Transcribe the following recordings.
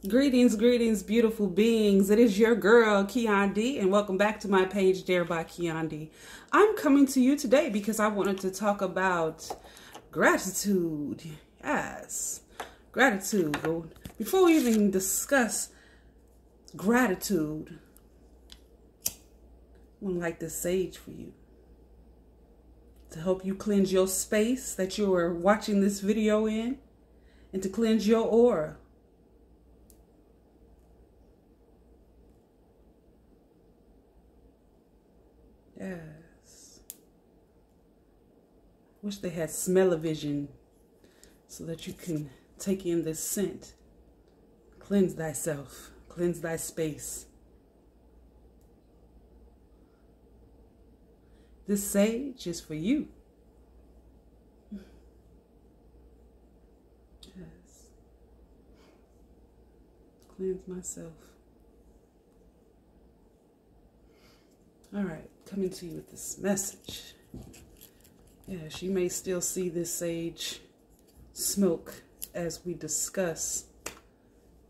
Greetings, greetings, beautiful beings. It is your girl, Keon D, and welcome back to my page, Dare by Keon D. I'm coming to you today because I wanted to talk about gratitude. Yes, gratitude. But before we even discuss gratitude, I want to light this sage for you to help you cleanse your space that you are watching this video in and to cleanse your aura. Yes. Wish they had smell-o-vision so that you can take in this scent. Cleanse thyself. Cleanse thy space. This sage is for you. Yes. Cleanse myself. All right, coming to you with this message. Yes, you may still see this sage smoke as we discuss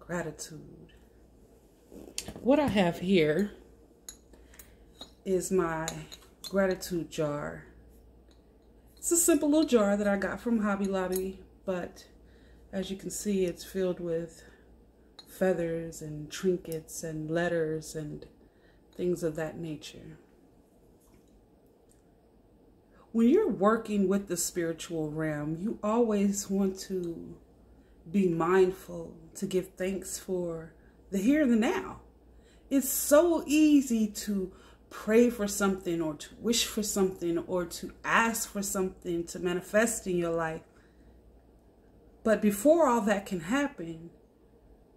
gratitude. What I have here is my gratitude jar. It's a simple little jar that I got from Hobby Lobby, but as you can see, it's filled with feathers and trinkets and letters and things of that nature. When you're working with the spiritual realm, you always want to be mindful to give thanks for the here and the now. It's so easy to pray for something or to wish for something or to ask for something to manifest in your life. But before all that can happen,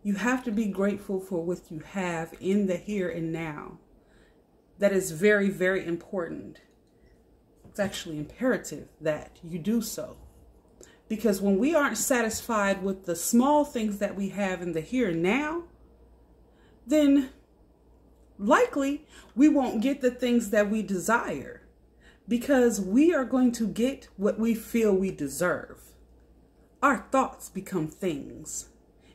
you have to be grateful for what you have in the here and now. That is very, very important. It's actually imperative that you do so. Because when we aren't satisfied with the small things that we have in the here and now, then likely we won't get the things that we desire. Because we are going to get what we feel we deserve. Our thoughts become things.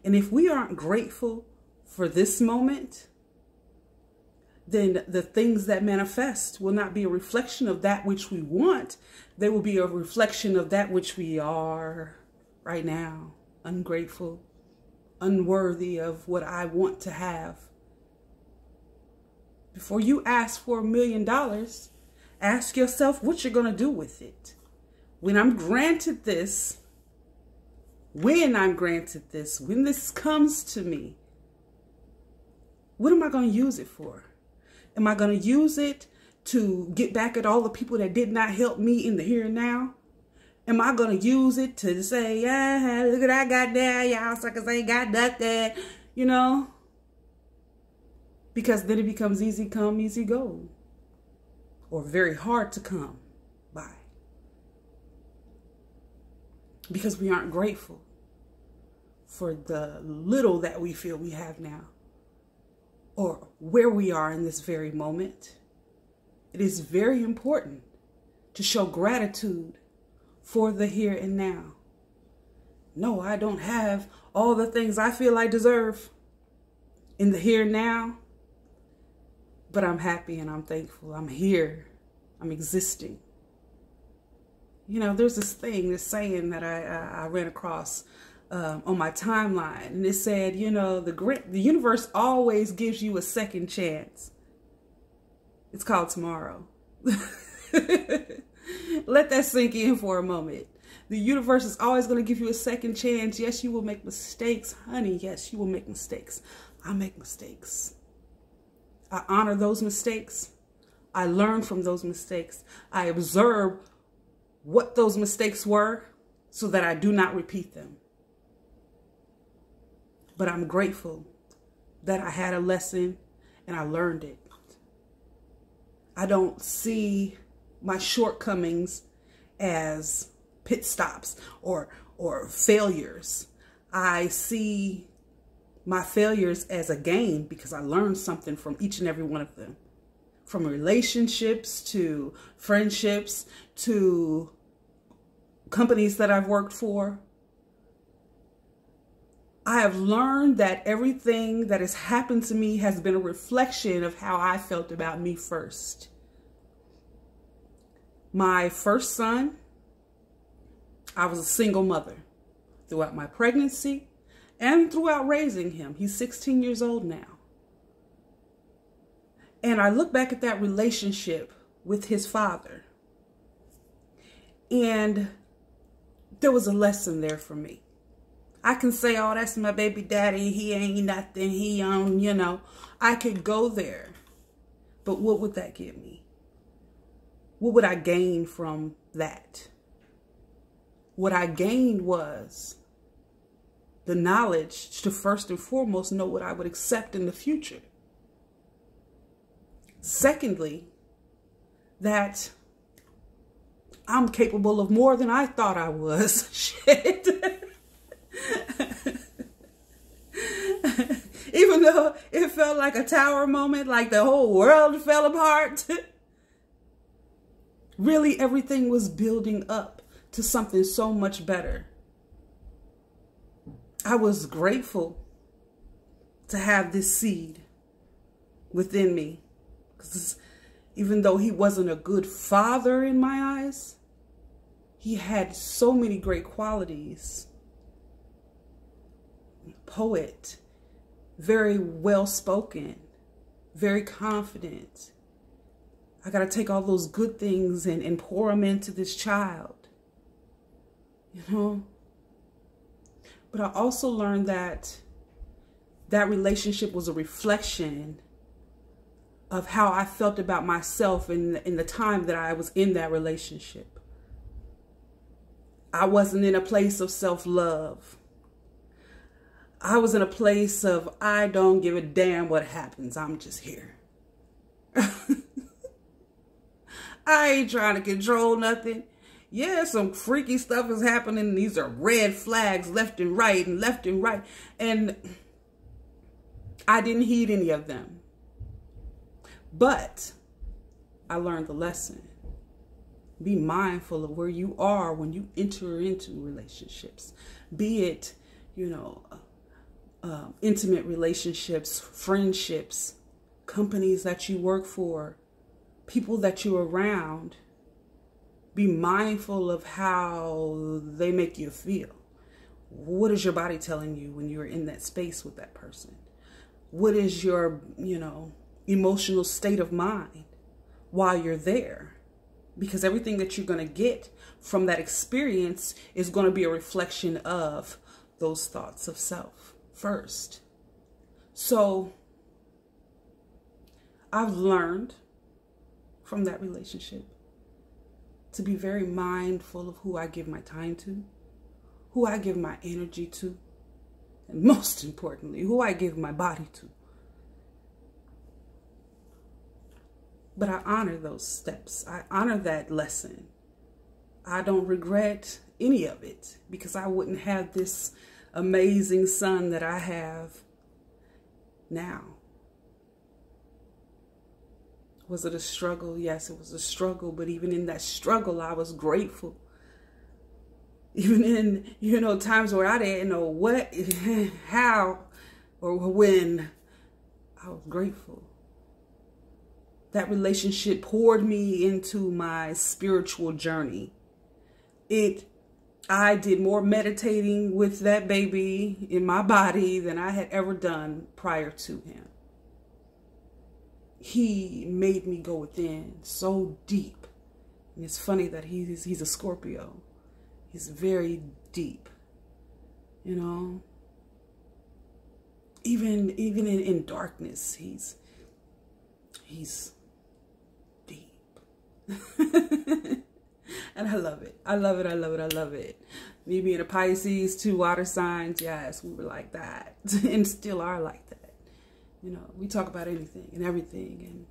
And if we aren't grateful for this moment, then the things that manifest will not be a reflection of that which we want. They will be a reflection of that which we are right now. Ungrateful, unworthy of what I want to have. Before you ask for $1 million, ask yourself what you're going to do with it. When I'm granted this, when this comes to me, what am I going to use it for? Am I going to use it to get back at all the people that did not help me in the here and now? Am I going to use it to say, yeah, look at I got there, y'all suckers ain't got nothing, you know? Because then it becomes easy come, easy go. Or very hard to come by. Because we aren't grateful for the little that we feel we have now. Or where we are in this very moment. It is very important to show gratitude for the here and now. No, I don't have all the things I feel I deserve in the here and now, but I'm happy and I'm thankful. I'm here. I'm existing. You know, there's this saying that I ran across on my timeline, and it said, you know, the universe always gives you a second chance. It's called tomorrow. Let that sink in for a moment. The universe is always going to give you a second chance. Yes, you will make mistakes, honey. Yes, you will make mistakes. I make mistakes. I honor those mistakes. I learn from those mistakes. I observe what those mistakes were so that I do not repeat them. But I'm grateful that I had a lesson and I learned it. I don't see my shortcomings as pit stops or failures. I see my failures as a gain because I learned something from each and every one of them. From relationships to friendships to companies that I've worked for. I have learned that everything that has happened to me has been a reflection of how I felt about me first. My first son, I was a single mother throughout my pregnancy and throughout raising him. He's 16 years old now. And I look back at that relationship with his father, and there was a lesson there for me. I can say, oh, that's my baby daddy. He ain't nothing. He you know, I could go there. But what would that give me? What would I gain from that? What I gained was the knowledge to first and foremost know what I would accept in the future. Secondly, that I'm capable of more than I thought I was. Shit. Even though it felt like a tower moment, like the whole world fell apart, really everything was building up to something so much better. I was grateful to have this seed within me, because even though he wasn't a good father in my eyes, he had so many great qualities. Poet, very well spoken, very confident. I got to take all those good things and pour them into this child, you know. But I also learned that that relationship was a reflection of how I felt about myself in the time that I was in that relationship. I wasn't in a place of self-love. I was in a place of, I don't give a damn what happens. I'm just here. I ain't trying to control nothing. Yeah, some freaky stuff is happening. These are red flags left and right and left and right. And I didn't heed any of them. But I learned the lesson. Be mindful of where you are when you enter into relationships. Be it, you know, intimate relationships, friendships, companies that you work for, people that you're around. Be mindful of how they make you feel. What is your body telling you when you're in that space with that person? What is your, you know, emotional state of mind while you're there? Because everything that you're going to get from that experience is going to be a reflection of those thoughts of self first. So I've learned from that relationship to be very mindful of who I give my time to, who I give my energy to, and most importantly, who I give my body to. But I honor those steps. I honor that lesson. I don't regret any of it, because I wouldn't have this amazing son that I have now. Was it a struggle? Yes, it was a struggle. But even in that struggle, I was grateful. Even in, you know, times where I didn't know what, how, or when, I was grateful. That relationship poured me into my spiritual journey. I did more meditating with that baby in my body than I had ever done prior to him. He made me go within so deep. And it's funny that he's a Scorpio. He's very deep, you know. Even in darkness, he's deep. And I love it. I love it. I love it. I love it. Me being a Pisces, 2 water signs, yes, we were like that. And still are like that. You know, we talk about anything and everything,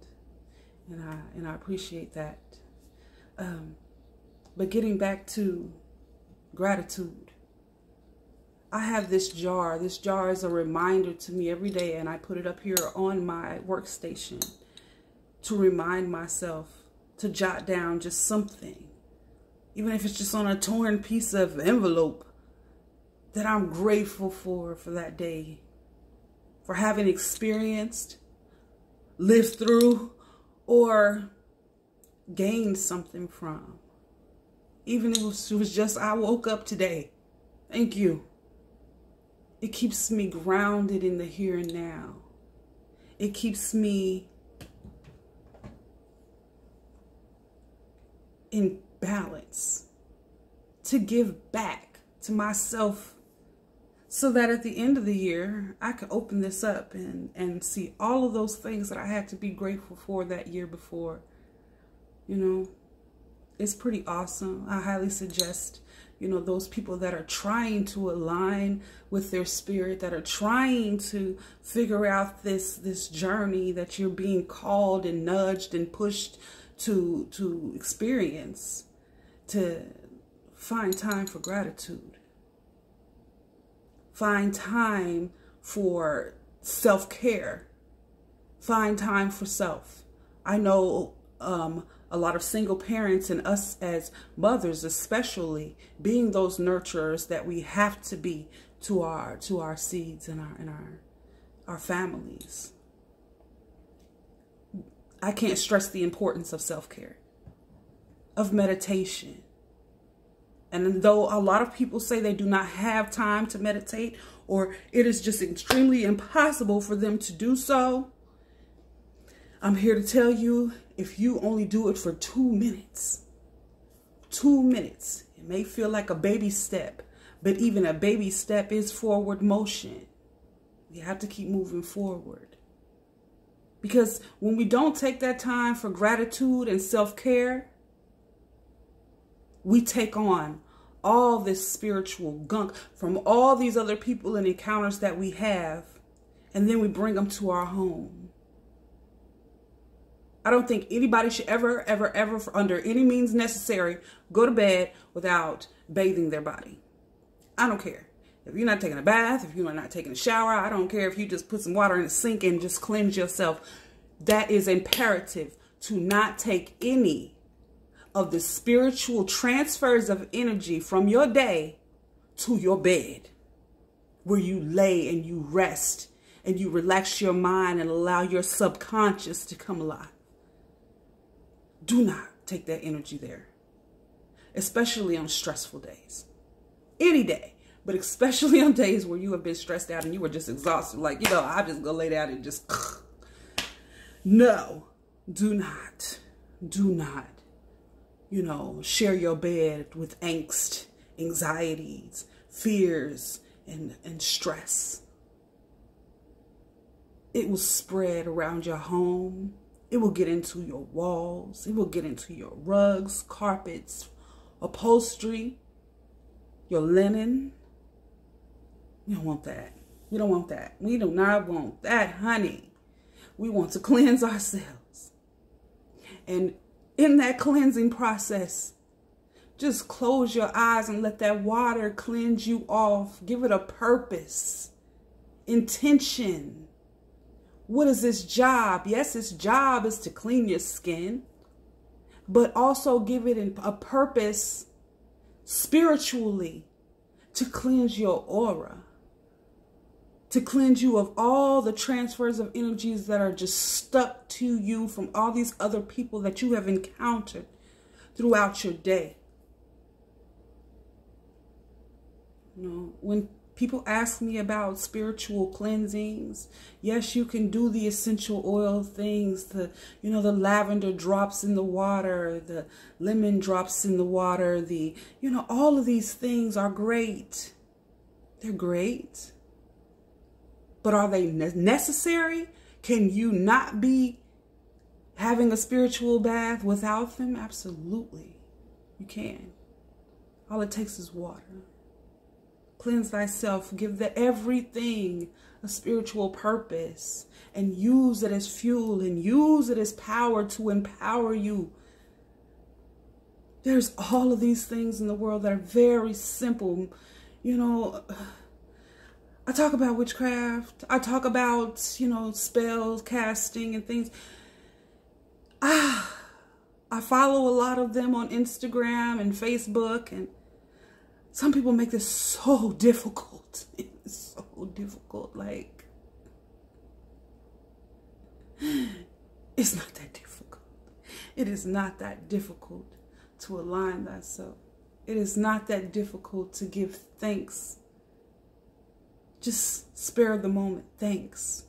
and I appreciate that. But getting back to gratitude, I have this jar. This jar is a reminder to me every day, and I put it up here on my workstation to remind myself to jot down just something, even if it's just on a torn piece of envelope, that I'm grateful for that day, for having experienced, lived through, or gained something from. Even if it was just, I woke up today. Thank you. It keeps me grounded in the here and now. It keeps me in balance to give back to myself, so that at the end of the year, I can open this up and see all of those things that I had to be grateful for that year before. You know, it's pretty awesome. I highly suggest, you know, those people that are trying to align with their spirit, that are trying to figure out this journey that you're being called and nudged and pushed to experience, to find time for gratitude. Find time for self-care. Find time for self. I know a lot of single parents, and us as mothers especially, being those nurturers that we have to be to our seeds and our families. I can't stress the importance of self-care, of meditation. And though a lot of people say they do not have time to meditate, or it is just extremely impossible for them to do so, I'm here to tell you, if you only do it for 2 minutes, 2 minutes, it may feel like a baby step, but even a baby step is forward motion. You have to keep moving forward. Because when we don't take that time for gratitude and self-care, we take on all this spiritual gunk from all these other people and encounters that we have, and then we bring them to our home. I don't think anybody should ever, under any means necessary, go to bed without bathing their body. I don't care. If you're not taking a bath, if you're not taking a shower, I don't care if you just put some water in the sink and just cleanse yourself. That is imperative, to not take any of the spiritual transfers of energy from your day to your bed, where you lay and you rest and you relax your mind and allow your subconscious to come alive. Do not take that energy there, especially on stressful days. Any day, but especially on days where you have been stressed out and you were just exhausted. Like, you know, I'm just gonna lay down and just, no, do not, you know, share your bed with angst, anxieties, fears, and stress. It will spread around your home. It will get into your walls. It will get into your rugs, carpets, upholstery, your linen. You don't want that. We don't want that. We do not want that, honey. We want to cleanse ourselves. And in that cleansing process, just close your eyes and let that water cleanse you off. Give it a purpose, intention. What is its job? Yes, its job is to clean your skin, but also give it a purpose spiritually to cleanse your aura, to cleanse you of all the transfers of energies that are just stuck to you from all these other people that you have encountered throughout your day. You know, when people ask me about spiritual cleansings, yes, you can do the essential oil things, the lavender drops in the water, the lemon drops in the water, all of these things are great. They're great. But are they necessary? Can you not be having a spiritual bath without them? Absolutely. You can. All it takes is water. Cleanse thyself, give everything a spiritual purpose, and use it as fuel and use it as power to empower you. There's all of these things in the world that are very simple. You know, I talk about witchcraft. I talk about, spells, casting and things. I follow a lot of them on Instagram and Facebook, and Some people make this so difficult. It's so difficult. Like, it's not that difficult. It is not that difficult to align thyself. It is not that difficult to give thanks. Just spare the moment. Thanks.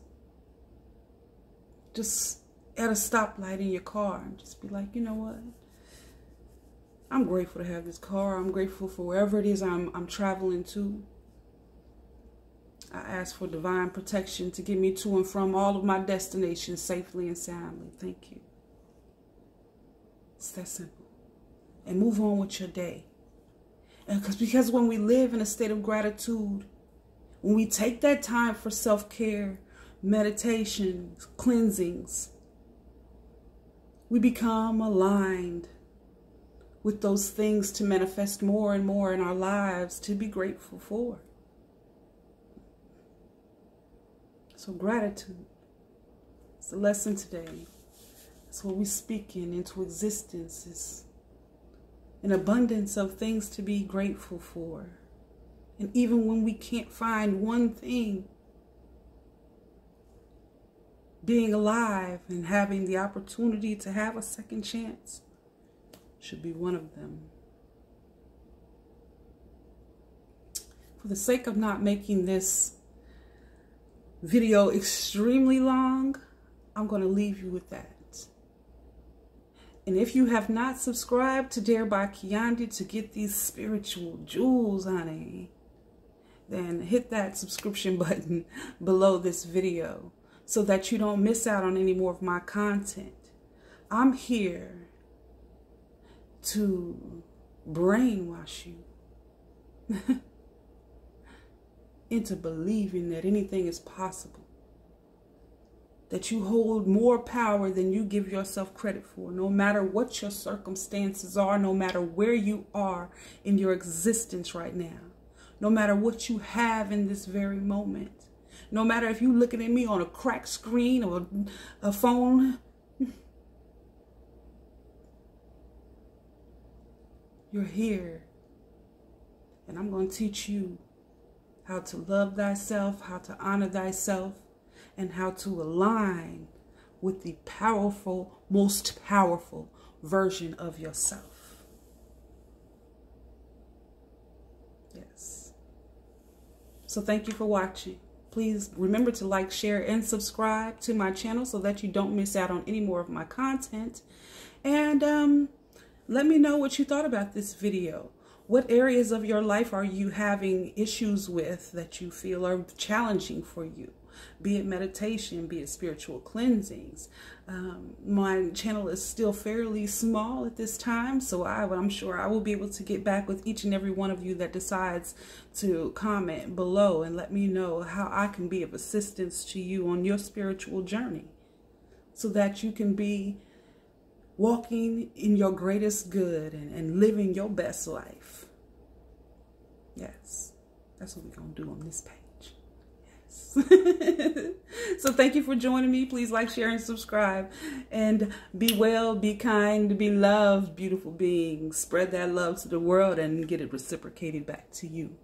Just at a stoplight in your car and just be like, you know what? I'm grateful to have this car. I'm grateful for wherever it is I'm traveling to. I ask for divine protection to get me to and from all of my destinations safely and soundly. Thank you. It's that simple. And move on with your day. And because when we live in a state of gratitude, when we take that time for self-care, meditation, cleansings, we become aligned with those things to manifest more and more in our lives to be grateful for. So gratitude, it's the lesson today. It's what we're speaking into existence. It's an abundance of things to be grateful for. And even when we can't find one thing, being alive and having the opportunity to have a second chance should be one of them. For the sake of not making this video extremely long, I'm going to leave you with that. And if you have not subscribed to Dare by Kiyandi to get these spiritual jewels, honey, then hit that subscription button below this video so that you don't miss out on any more of my content. I'm here to brainwash you into believing that anything is possible, that you hold more power than you give yourself credit for, no matter what your circumstances are, no matter where you are in your existence right now, no matter what you have in this very moment, no matter if you're looking at me on a cracked screen or a phone. You're here, and I'm going to teach you how to love thyself, how to honor thyself, and how to align with the powerful, most powerful version of yourself. Yes. So thank you for watching. Please remember to like, share, and subscribe to my channel so that you don't miss out on any more of my content. And let me know what you thought about this video. What areas of your life are you having issues with that you feel are challenging for you? Be it meditation, be it spiritual cleansings. My channel is still fairly small at this time, so I'm sure I will be able to get back with each and every one of you that decides to comment below and let me know how I can be of assistance to you on your spiritual journey so that you can be walking in your greatest good and living your best life. Yes, that's what we're going to do on this page. Yes. So thank you for joining me. Please like, share, and subscribe. And be well, be kind, be loved, beautiful beings. Spread that love to the world and get it reciprocated back to you.